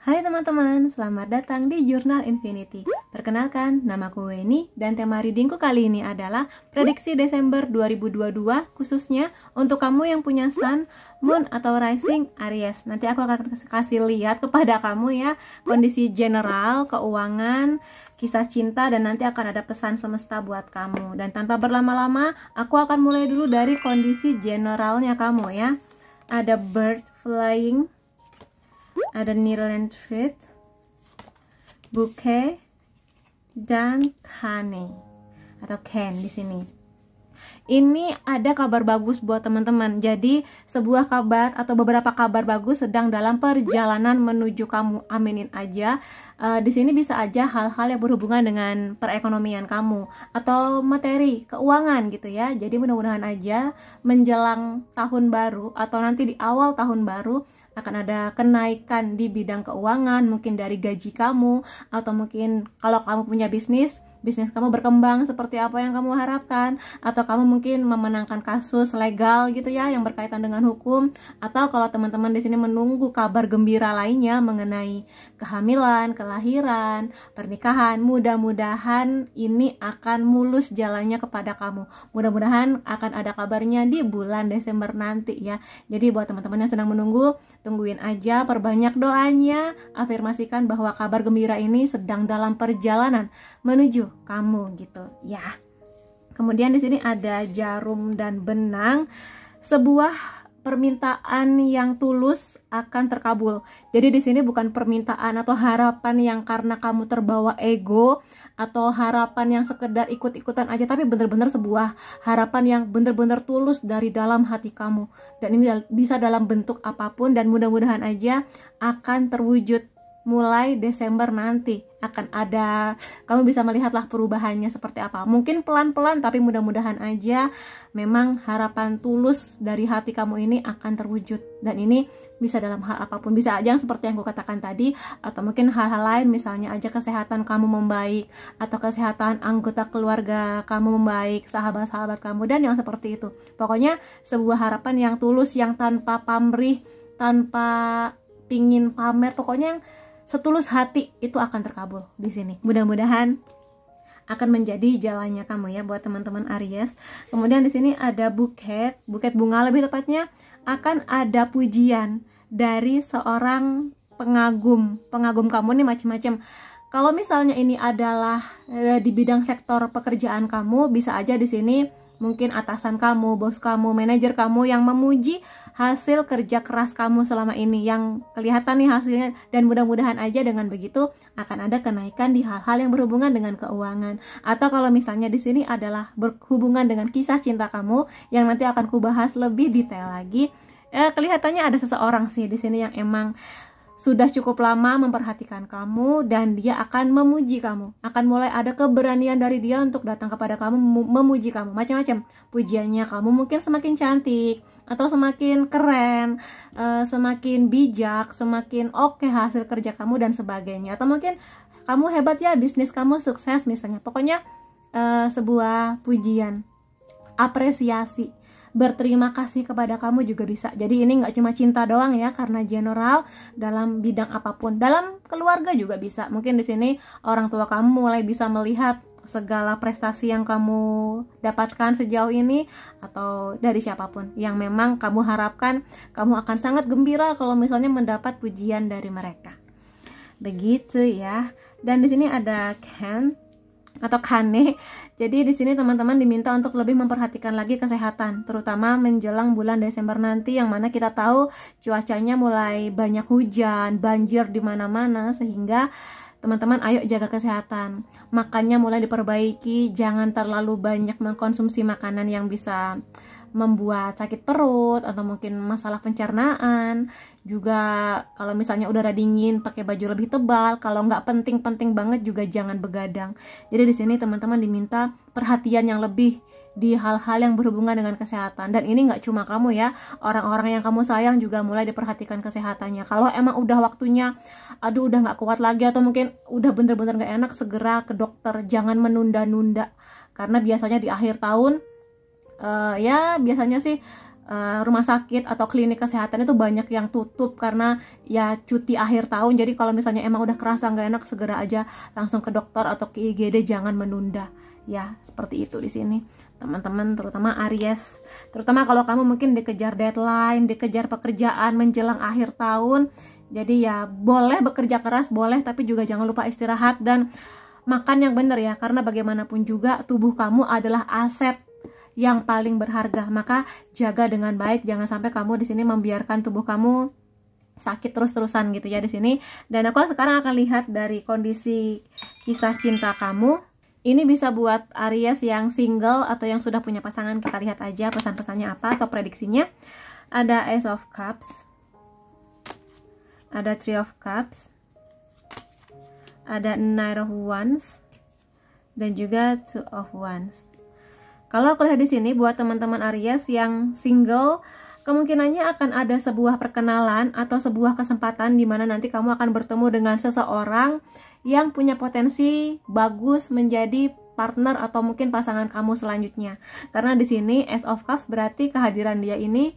Hai teman-teman, selamat datang di Jurnal Infinity. Perkenalkan, namaku Weni dan tema readingku kali ini adalah prediksi Desember 2022 khususnya untuk kamu yang punya Sun, Moon, atau Rising Aries. Nanti aku akan kasih lihat kepada kamu ya kondisi general, keuangan, kisah cinta, dan nanti akan ada pesan semesta buat kamu. Dan tanpa berlama-lama, aku akan mulai dulu dari kondisi generalnya kamu ya. Ada bird flying, ada Nearland Treat, Bouquet, dan Kane atau Ken di sini. Ini ada kabar bagus buat teman-teman. Jadi sebuah kabar atau beberapa kabar bagus sedang dalam perjalanan menuju kamu. Aminin aja. Di sini bisa aja hal-hal yang berhubungan dengan perekonomian kamu atau materi keuangan gitu ya. Jadi mudah-mudahan aja menjelang tahun baru atau nanti di awal tahun baru akan ada kenaikan di bidang keuangan, mungkin dari gaji kamu, atau mungkin kalau kamu punya bisnis kamu berkembang seperti apa yang kamu harapkan, atau kamu mungkin memenangkan kasus legal gitu ya yang berkaitan dengan hukum, atau kalau teman-teman di sini menunggu kabar gembira lainnya mengenai kehamilan, kelahiran, pernikahan, mudah-mudahan ini akan mulus jalannya kepada kamu. Mudah-mudahan akan ada kabarnya di bulan Desember nanti ya. Jadi buat teman-teman yang sedang menunggu, tungguin aja, perbanyak doanya, afirmasikan bahwa kabar gembira ini sedang dalam perjalanan menuju kamu gitu ya. Kemudian di sini ada jarum dan benang. Sebuah permintaan yang tulus akan terkabul. Jadi di sini bukan permintaan atau harapan yang karena kamu terbawa ego atau harapan yang sekedar ikut-ikutan aja, tapi benar-benar sebuah harapan yang benar-benar tulus dari dalam hati kamu. Dan ini bisa dalam bentuk apapun dan mudah-mudahan aja akan terwujud mulai Desember nanti. Akan ada, kamu bisa melihatlah perubahannya seperti apa. Mungkin pelan-pelan tapi mudah-mudahan aja memang harapan tulus dari hati kamu ini akan terwujud. Dan ini bisa dalam hal apapun, bisa aja yang seperti yang aku katakan tadi, atau mungkin hal-hal lain, misalnya aja kesehatan kamu membaik, atau kesehatan anggota keluarga kamu membaik, sahabat-sahabat kamu, dan yang seperti itu. Pokoknya sebuah harapan yang tulus, yang tanpa pamrih, tanpa pingin pamer, pokoknya yang setulus hati itu akan terkabul di sini. Mudah-mudahan akan menjadi jalannya kamu ya buat teman-teman Aries. Kemudian di sini ada buket bunga lebih tepatnya, akan ada pujian dari seorang pengagum kamu nih macam-macam. Kalau misalnya ini adalah di bidang sektor pekerjaan kamu, bisa aja di sini mungkin atasan kamu, bos kamu, manajer kamu yang memuji hasil kerja keras kamu selama ini, yang kelihatan nih hasilnya, dan mudah-mudahan aja dengan begitu akan ada kenaikan di hal-hal yang berhubungan dengan keuangan. Atau kalau misalnya di sini adalah berhubungan dengan kisah cinta kamu yang nanti akan kubahas lebih detail lagi, kelihatannya ada seseorang sih di sini yang emang sudah cukup lama memperhatikan kamu dan dia akan memuji kamu. Akan mulai ada keberanian dari dia untuk datang kepada kamu, memuji kamu. Macam-macam pujiannya, kamu mungkin semakin cantik, atau semakin keren, semakin bijak, semakin oke hasil kerja kamu dan sebagainya. Atau mungkin kamu hebat ya, bisnis kamu sukses misalnya. Pokoknya sebuah pujian, apresiasi, berterima kasih kepada kamu juga bisa. Jadi ini nggak cuma cinta doang ya, karena general dalam bidang apapun. Dalam keluarga juga bisa. Mungkin di sini orang tua kamu mulai bisa melihat segala prestasi yang kamu dapatkan sejauh ini, atau dari siapapun yang memang kamu harapkan, kamu akan sangat gembira kalau misalnya mendapat pujian dari mereka. Begitu ya. Dan di sini ada Ken atau Kane. Jadi di sini teman-teman diminta untuk lebih memperhatikan lagi kesehatan, terutama menjelang bulan Desember nanti, yang mana kita tahu cuacanya mulai banyak hujan, banjir di mana-mana, sehingga teman-teman ayo jaga kesehatan. Makannya mulai diperbaiki, jangan terlalu banyak mengkonsumsi makanan yang bisa membuat sakit perut atau mungkin masalah pencernaan. Juga kalau misalnya udara dingin, pakai baju lebih tebal. Kalau nggak penting-penting banget juga jangan begadang. Jadi di sini teman-teman diminta perhatian yang lebih di hal-hal yang berhubungan dengan kesehatan. Dan ini nggak cuma kamu ya, orang-orang yang kamu sayang juga mulai diperhatikan kesehatannya. Kalau emang udah waktunya, aduh udah nggak kuat lagi, atau mungkin udah bener-bener nggak enak, segera ke dokter. Jangan menunda-nunda, karena biasanya di akhir tahun ya biasanya sih rumah sakit atau klinik kesehatan itu banyak yang tutup karena ya cuti akhir tahun. Jadi kalau misalnya emang udah kerasa nggak enak, segera aja langsung ke dokter atau ke IGD, jangan menunda ya. Seperti itu di sini teman-teman, terutama Aries. Terutama kalau kamu mungkin dikejar deadline, dikejar pekerjaan menjelang akhir tahun. Jadi ya boleh bekerja keras, boleh, tapi juga jangan lupa istirahat dan makan yang benar ya, karena bagaimanapun juga tubuh kamu adalah aset yang paling berharga. Maka jaga dengan baik, jangan sampai kamu di sini membiarkan tubuh kamu sakit terus-terusan gitu ya di sini. Dan aku sekarang akan lihat dari kondisi kisah cinta kamu. Ini bisa buat Aries yang single atau yang sudah punya pasangan. Kita lihat aja pesan-pesannya apa atau prediksinya. Ada Ace of Cups, ada Three of Cups, ada Knight of Wands, dan juga Two of Wands. Kalau aku lihat di sini buat teman-teman Aries yang single, kemungkinannya akan ada sebuah perkenalan atau sebuah kesempatan di mana nanti kamu akan bertemu dengan seseorang yang punya potensi bagus menjadi partner atau mungkin pasangan kamu selanjutnya. Karena di sini Ace of Cups berarti kehadiran dia ini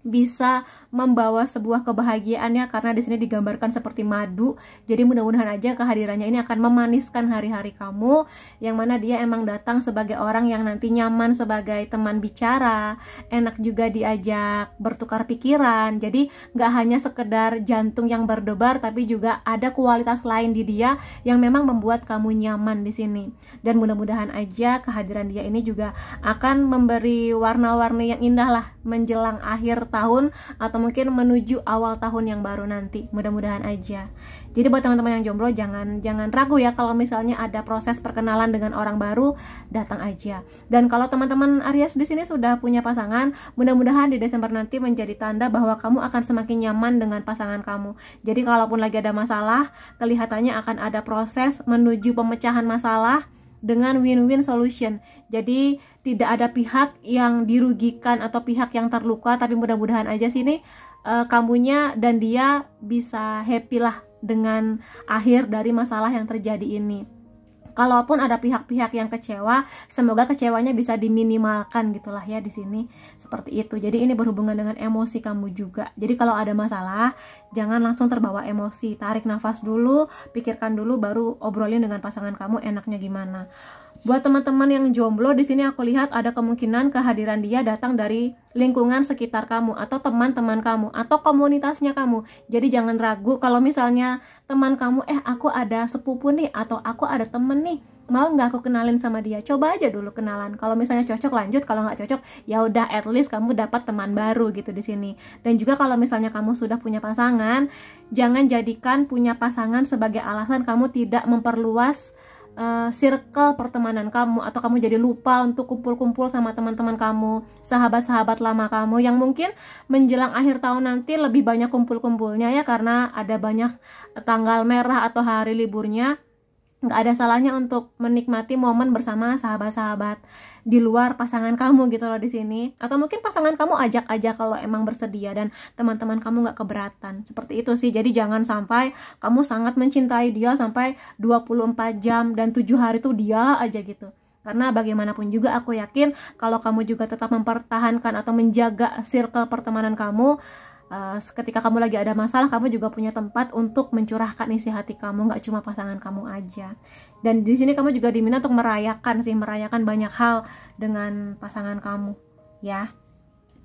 bisa membawa sebuah kebahagiaannya, karena di sini digambarkan seperti madu. Jadi mudah-mudahan aja kehadirannya ini akan memaniskan hari-hari kamu, yang mana dia emang datang sebagai orang yang nanti nyaman sebagai teman bicara, enak juga diajak bertukar pikiran. Jadi nggak hanya sekedar jantung yang berdebar, tapi juga ada kualitas lain di dia yang memang membuat kamu nyaman di sini. Dan mudah-mudahan aja kehadiran dia ini juga akan memberi warna-warni yang indah lah menjelang akhir tahun atau mungkin menuju awal tahun yang baru nanti. Mudah-mudahan aja. Jadi buat teman-teman yang jomblo, jangan ragu ya, kalau misalnya ada proses perkenalan dengan orang baru, datang aja. Dan kalau teman-teman Aries di sini sudah punya pasangan, mudah-mudahan di Desember nanti menjadi tanda bahwa kamu akan semakin nyaman dengan pasangan kamu. Jadi kalaupun lagi ada masalah, kelihatannya akan ada proses menuju pemecahan masalah dengan win-win solution. Jadi tidak ada pihak yang dirugikan atau pihak yang terluka, tapi mudah-mudahan aja sini kamunya dan dia bisa happy lah dengan akhir dari masalah yang terjadi ini. Kalaupun ada pihak-pihak yang kecewa, semoga kecewanya bisa diminimalkan gitulah ya di sini. Seperti itu. Jadi ini berhubungan dengan emosi kamu juga. Jadi kalau ada masalah, jangan langsung terbawa emosi. Tarik nafas dulu, pikirkan dulu, baru obrolin dengan pasangan kamu enaknya gimana. Buat teman-teman yang jomblo, di sini aku lihat ada kemungkinan kehadiran dia datang dari lingkungan sekitar kamu atau teman-teman kamu atau komunitasnya kamu. Jadi jangan ragu kalau misalnya teman kamu, aku ada sepupu nih atau aku ada temen nih, mau nggak aku kenalin sama dia? Coba aja dulu kenalan. Kalau misalnya cocok lanjut, kalau nggak cocok ya udah, at least kamu dapat teman baru gitu di sini. Dan juga kalau misalnya kamu sudah punya pasangan, jangan jadikan punya pasangan sebagai alasan kamu tidak memperluas circle pertemanan kamu, atau kamu jadi lupa untuk kumpul-kumpul sama teman-teman kamu, sahabat-sahabat lama kamu yang mungkin menjelang akhir tahun nanti lebih banyak kumpul-kumpulnya ya, karena ada banyak tanggal merah atau hari liburnya. Nggak ada salahnya untuk menikmati momen bersama sahabat-sahabat di luar pasangan kamu gitu loh di sini. Atau mungkin pasangan kamu ajak aja kalau emang bersedia dan teman-teman kamu nggak keberatan. Seperti itu sih. Jadi jangan sampai kamu sangat mencintai dia sampai 24 jam dan 7 hari tuh dia aja gitu. Karena bagaimanapun juga aku yakin kalau kamu juga tetap mempertahankan atau menjaga circle pertemanan kamu, ketika kamu lagi ada masalah, kamu juga punya tempat untuk mencurahkan isi hati kamu, nggak cuma pasangan kamu aja. Dan di sini kamu juga diminta untuk merayakan banyak hal dengan pasangan kamu ya,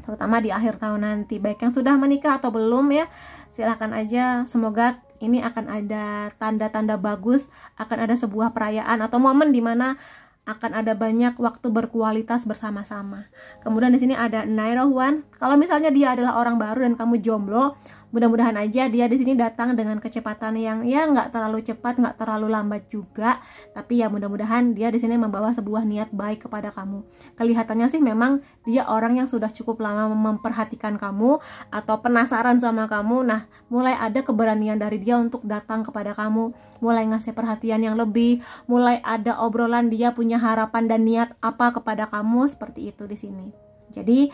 terutama di akhir tahun nanti. Baik yang sudah menikah atau belum ya, silahkan aja. Semoga ini akan ada tanda-tanda bagus, akan ada sebuah perayaan atau momen dimana akan ada banyak waktu berkualitas bersama-sama. Kemudian di sini ada Knight of Wands. Kalau misalnya dia adalah orang baru dan kamu jomblo, mudah-mudahan aja dia di sini datang dengan kecepatan yang ya nggak terlalu cepat, nggak terlalu lambat juga. Tapi ya mudah-mudahan dia di sini membawa sebuah niat baik kepada kamu. Kelihatannya sih memang dia orang yang sudah cukup lama memperhatikan kamu atau penasaran sama kamu. Nah, mulai ada keberanian dari dia untuk datang kepada kamu, mulai ngasih perhatian yang lebih, mulai ada obrolan dia punya harapan dan niat apa kepada kamu, seperti itu di sini. Jadi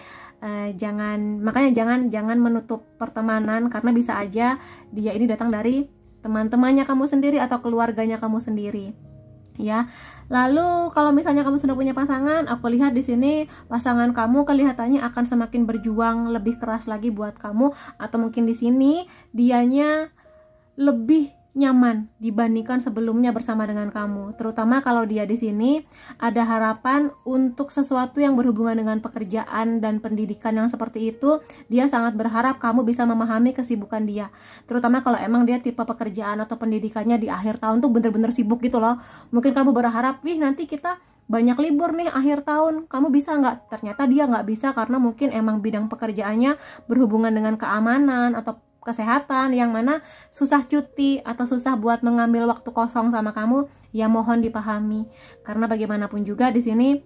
jangan menutup pertemanan, karena bisa aja dia ini datang dari teman-temannya kamu sendiri atau keluarganya kamu sendiri. ya. Lalu kalau misalnya kamu sudah punya pasangan, aku lihat di sini pasangan kamu kelihatannya akan semakin berjuang lebih keras lagi buat kamu, atau mungkin di sini dianya lebih nyaman dibandingkan sebelumnya bersama dengan kamu. Terutama kalau dia di sini ada harapan untuk sesuatu yang berhubungan dengan pekerjaan dan pendidikan yang seperti itu. Dia sangat berharap kamu bisa memahami kesibukan dia. Terutama kalau emang dia tipe pekerjaan atau pendidikannya di akhir tahun tuh bener-bener sibuk gitu loh. Mungkin kamu berharap, wih nanti kita banyak libur nih akhir tahun, kamu bisa nggak? Ternyata dia nggak bisa karena mungkin emang bidang pekerjaannya berhubungan dengan keamanan atau kesehatan, yang mana susah cuti atau susah buat mengambil waktu kosong sama kamu. Ya mohon dipahami, karena bagaimanapun juga di sini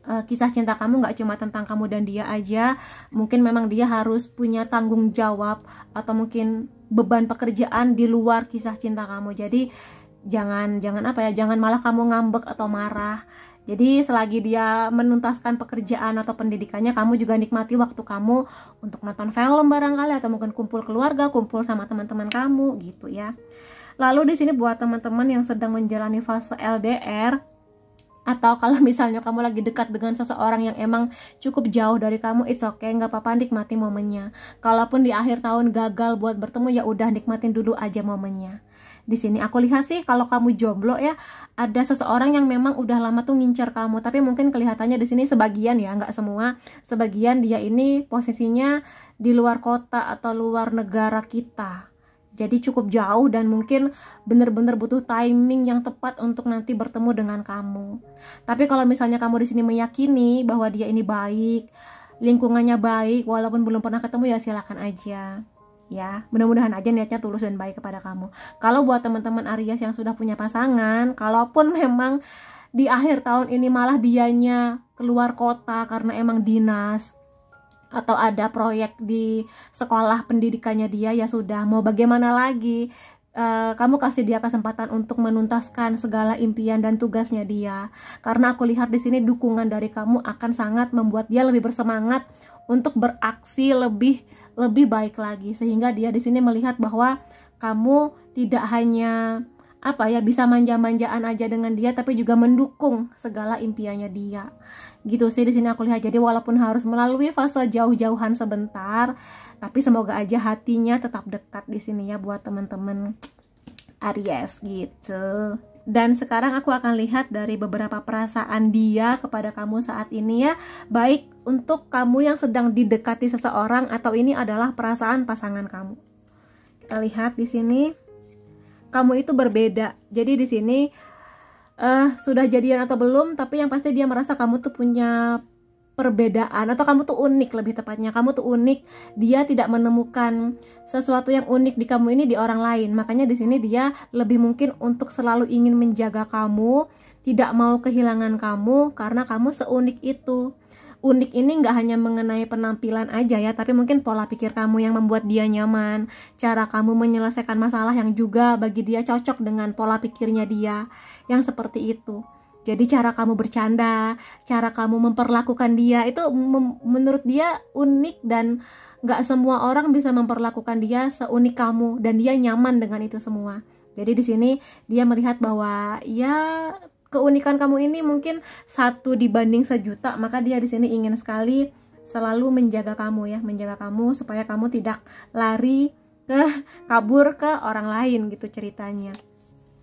kisah cinta kamu nggak cuma tentang kamu dan dia aja. Mungkin memang dia harus punya tanggung jawab atau mungkin beban pekerjaan di luar kisah cinta kamu. Jadi jangan malah kamu ngambek atau marah. Jadi selagi dia menuntaskan pekerjaan atau pendidikannya, kamu juga nikmati waktu kamu untuk nonton film barangkali, atau mungkin kumpul keluarga, kumpul sama teman-teman kamu gitu ya. Lalu di sini buat teman-teman yang sedang menjalani fase LDR, atau kalau misalnya kamu lagi dekat dengan seseorang yang emang cukup jauh dari kamu, it's okay, nggak apa-apa, nikmati momennya. Kalaupun di akhir tahun gagal buat bertemu, ya udah nikmatin dulu aja momennya. Di sini aku lihat sih kalau kamu jomblo ya, ada seseorang yang memang udah lama tuh ngincar kamu, tapi mungkin kelihatannya di sini sebagian ya, nggak semua, sebagian dia ini posisinya di luar kota atau luar negara kita. Jadi cukup jauh dan mungkin bener-bener butuh timing yang tepat untuk nanti bertemu dengan kamu. Tapi kalau misalnya kamu di sini meyakini bahwa dia ini baik, lingkungannya baik, walaupun belum pernah ketemu, ya silakan aja. Ya, mudah-mudahan aja niatnya tulus dan baik kepada kamu. Kalau buat teman-teman Aries yang sudah punya pasangan, kalaupun memang di akhir tahun ini malah dianya keluar kota karena emang dinas atau ada proyek di sekolah pendidikannya dia, ya sudah, mau bagaimana lagi. Kamu kasih dia kesempatan untuk menuntaskan segala impian dan tugasnya dia. Karena aku lihat di sini dukungan dari kamu akan sangat membuat dia lebih bersemangat untuk beraksi lebih baik lagi, sehingga dia di sini melihat bahwa kamu tidak hanya bisa manja-manjaan aja dengan dia, tapi juga mendukung segala impiannya dia. Gitu sih di sini aku lihat. Jadi walaupun harus melalui fase jauh-jauhan sebentar, tapi semoga aja hatinya tetap dekat di sini ya buat teman-teman Aries gitu. Dan sekarang aku akan lihat dari beberapa perasaan dia kepada kamu saat ini ya, baik untuk kamu yang sedang didekati seseorang atau ini adalah perasaan pasangan kamu. Kita lihat di sini, kamu itu berbeda. Jadi di sini sudah jadian atau belum, tapi yang pasti dia merasa kamu tuh punya perbedaan, atau kamu tuh unik, lebih tepatnya kamu tuh unik. Dia tidak menemukan sesuatu yang unik di kamu ini di orang lain. Makanya di sini dia lebih mungkin untuk selalu ingin menjaga kamu, tidak mau kehilangan kamu karena kamu seunik itu. Unik ini nggak hanya mengenai penampilan aja ya, tapi mungkin pola pikir kamu yang membuat dia nyaman, cara kamu menyelesaikan masalah yang juga bagi dia cocok dengan pola pikirnya dia, yang seperti itu. Jadi cara kamu bercanda, cara kamu memperlakukan dia itu menurut dia unik, dan nggak semua orang bisa memperlakukan dia seunik kamu, dan dia nyaman dengan itu semua. Jadi di sini dia melihat bahwa ya keunikan kamu ini mungkin 1 dibanding 1.000.000, maka dia di sini ingin sekali selalu menjaga kamu ya, menjaga kamu supaya kamu tidak lari kabur ke orang lain gitu ceritanya.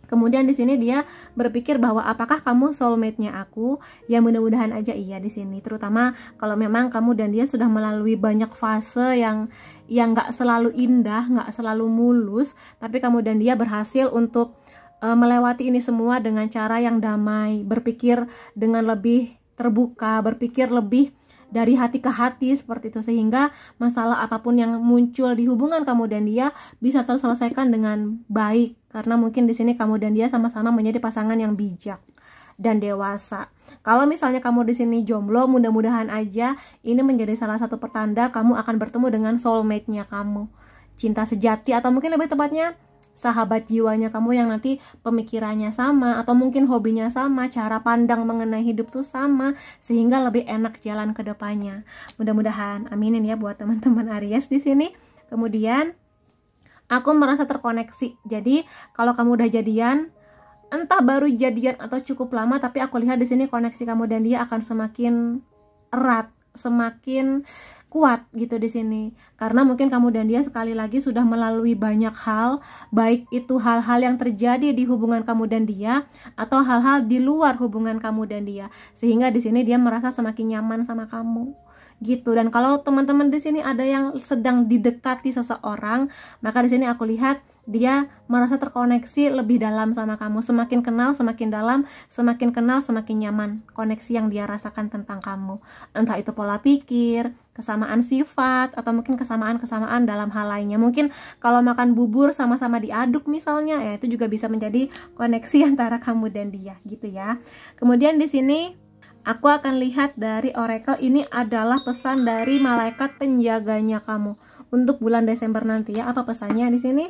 Kemudian di sini dia berpikir bahwa apakah kamu soulmate-nya aku? Ya mudah-mudahan aja iya di sini. Terutama kalau memang kamu dan dia sudah melalui banyak fase yang nggak selalu indah, nggak selalu mulus, tapi kamu dan dia berhasil untuk melewati ini semua dengan cara yang damai, berpikir dengan lebih terbuka, berpikir lebih dari hati ke hati seperti itu, sehingga masalah apapun yang muncul di hubungan kamu dan dia bisa terselesaikan dengan baik, karena mungkin di sini kamu dan dia sama-sama menjadi pasangan yang bijak dan dewasa. Kalau misalnya kamu di sini jomblo, mudah-mudahan aja ini menjadi salah satu pertanda kamu akan bertemu dengan soulmate-nya kamu, cinta sejati, atau mungkin lebih tepatnya sahabat jiwanya kamu yang nanti pemikirannya sama, atau mungkin hobinya sama, cara pandang mengenai hidup tuh sama, sehingga lebih enak jalan ke depannya. Mudah-mudahan, aminin ya buat teman-teman Aries di sini. Kemudian aku merasa terkoneksi. Jadi kalau kamu udah jadian, entah baru jadian atau cukup lama, tapi aku lihat di sini koneksi kamu dan dia akan semakin erat, semakin kuat gitu di sini. Karena mungkin kamu dan dia sekali lagi sudah melalui banyak hal, baik itu hal-hal yang terjadi di hubungan kamu dan dia atau hal-hal di luar hubungan kamu dan dia. Sehingga di sini dia merasa semakin nyaman sama kamu. Gitu. Dan kalau teman-teman di sini ada yang sedang didekati seseorang, maka di sini aku lihat dia merasa terkoneksi lebih dalam sama kamu. Semakin kenal semakin dalam, semakin kenal semakin nyaman koneksi yang dia rasakan tentang kamu. Entah itu pola pikir, kesamaan sifat, atau mungkin kesamaan-kesamaan dalam hal lainnya. Mungkin kalau makan bubur sama-sama diaduk misalnya, ya itu juga bisa menjadi koneksi antara kamu dan dia gitu ya. Kemudian di sini aku akan lihat dari oracle, ini adalah pesan dari malaikat penjaganya kamu untuk bulan Desember nanti ya. Apa pesannya di sini?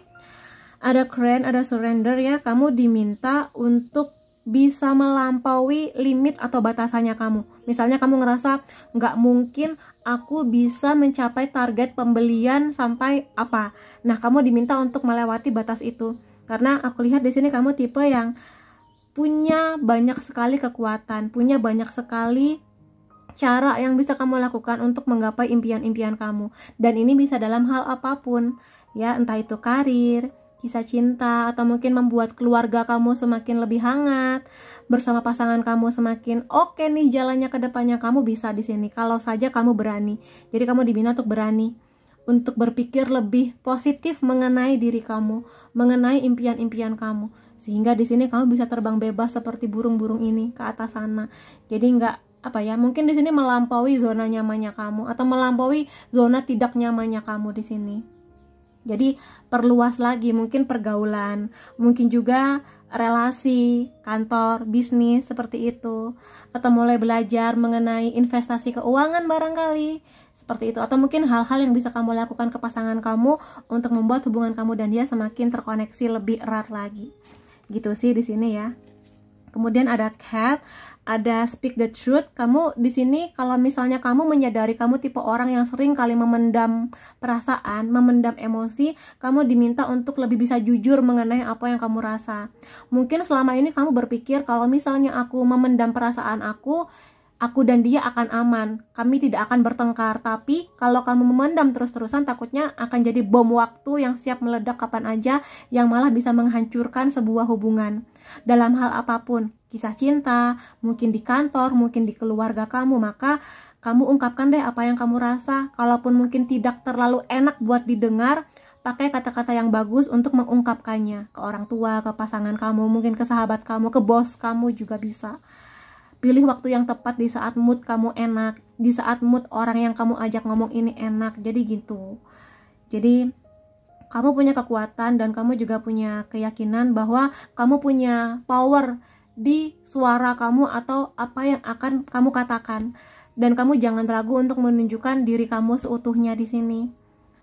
Ada keren, ada surrender ya. Kamu diminta untuk bisa melampaui limit atau batasannya kamu. Misalnya kamu ngerasa nggak mungkin aku bisa mencapai target pembelian sampai apa. Nah, kamu diminta untuk melewati batas itu. Karena aku lihat di sini kamu tipe yang punya banyak sekali kekuatan, punya banyak sekali cara yang bisa kamu lakukan untuk menggapai impian-impian kamu. Dan ini bisa dalam hal apapun, ya, entah itu karir, kisah cinta, atau mungkin membuat keluarga kamu semakin lebih hangat, bersama pasangan kamu semakin oke nih jalannya ke depannya. Kamu bisa di sini kalau saja kamu berani. Jadi kamu diminta untuk berani, untuk berpikir lebih positif mengenai diri kamu, mengenai impian-impian kamu. Sehingga di sini kamu bisa terbang bebas seperti burung-burung ini ke atas sana. Jadi nggak mungkin di sini melampaui zona nyamannya kamu atau melampaui zona tidak nyamannya kamu di sini. Jadi perluas lagi mungkin pergaulan, mungkin juga relasi, kantor, bisnis seperti itu, atau mulai belajar mengenai investasi keuangan barangkali seperti itu, atau mungkin hal-hal yang bisa kamu lakukan ke pasangan kamu untuk membuat hubungan kamu dan dia semakin terkoneksi lebih erat lagi. Gitu sih di sini ya. Kemudian ada cat, ada speak the truth. Kamu di sini kalau misalnya kamu menyadari kamu tipe orang yang sering kali memendam perasaan, memendam emosi, kamu diminta untuk lebih bisa jujur mengenai apa yang kamu rasa. Mungkin selama ini kamu berpikir kalau misalnya aku memendam perasaan aku dan dia akan aman, kami tidak akan bertengkar. Tapi kalau kamu memendam terus-terusan, takutnya akan jadi bom waktu yang siap meledak kapan aja, yang malah bisa menghancurkan sebuah hubungan dalam hal apapun, kisah cinta, mungkin di kantor, mungkin di keluarga kamu. Maka kamu ungkapkan deh apa yang kamu rasa. Kalaupun mungkin tidak terlalu enak buat didengar, pakai kata-kata yang bagus untuk mengungkapkannya ke orang tua, ke pasangan kamu, mungkin ke sahabat kamu, ke bos kamu juga bisa. Pilih waktu yang tepat di saat mood kamu enak, di saat mood orang yang kamu ajak ngomong ini enak. Jadi gitu. Jadi kamu punya kekuatan dan kamu juga punya keyakinan bahwa kamu punya power di suara kamu atau apa yang akan kamu katakan. Dan kamu jangan ragu untuk menunjukkan diri kamu seutuhnya di sini.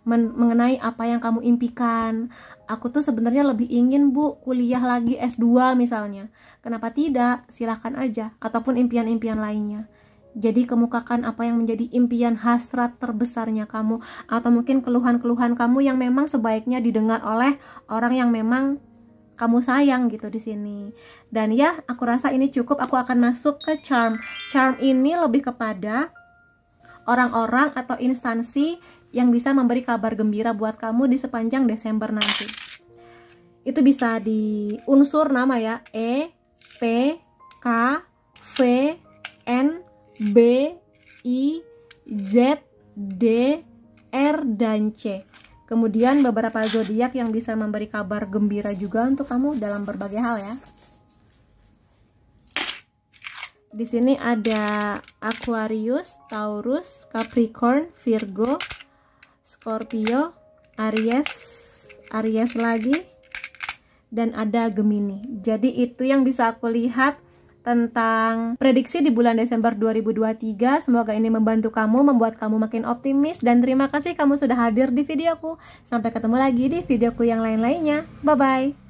Mengenai apa yang kamu impikan. Aku tuh sebenarnya lebih ingin kuliah lagi S2 misalnya. Kenapa tidak? Silahkan aja. Ataupun impian-impian lainnya. Jadi kemukakan apa yang menjadi impian hasrat terbesarnya kamu, atau mungkin keluhan-keluhan kamu yang memang sebaiknya didengar oleh orang yang memang kamu sayang gitu di sini. Dan ya, aku rasa ini cukup. Aku akan masuk ke charm. Charm ini lebih kepada orang-orang atau instansi yang bisa memberi kabar gembira buat kamu di sepanjang Desember nanti. Itu bisa di unsur nama ya, E, P, K, V, N, B, I, Z, D, R, dan C. Kemudian beberapa zodiak yang bisa memberi kabar gembira juga untuk kamu dalam berbagai hal ya. Di sini ada Aquarius, Taurus, Capricorn, Virgo, Scorpio, Aries lagi, dan ada Gemini. Jadi itu yang bisa aku lihat tentang prediksi di bulan Desember 2023. Semoga ini membantu kamu, membuat kamu makin optimis. Dan terima kasih kamu sudah hadir di videoku. Sampai ketemu lagi di videoku yang lain-lainnya. Bye-bye.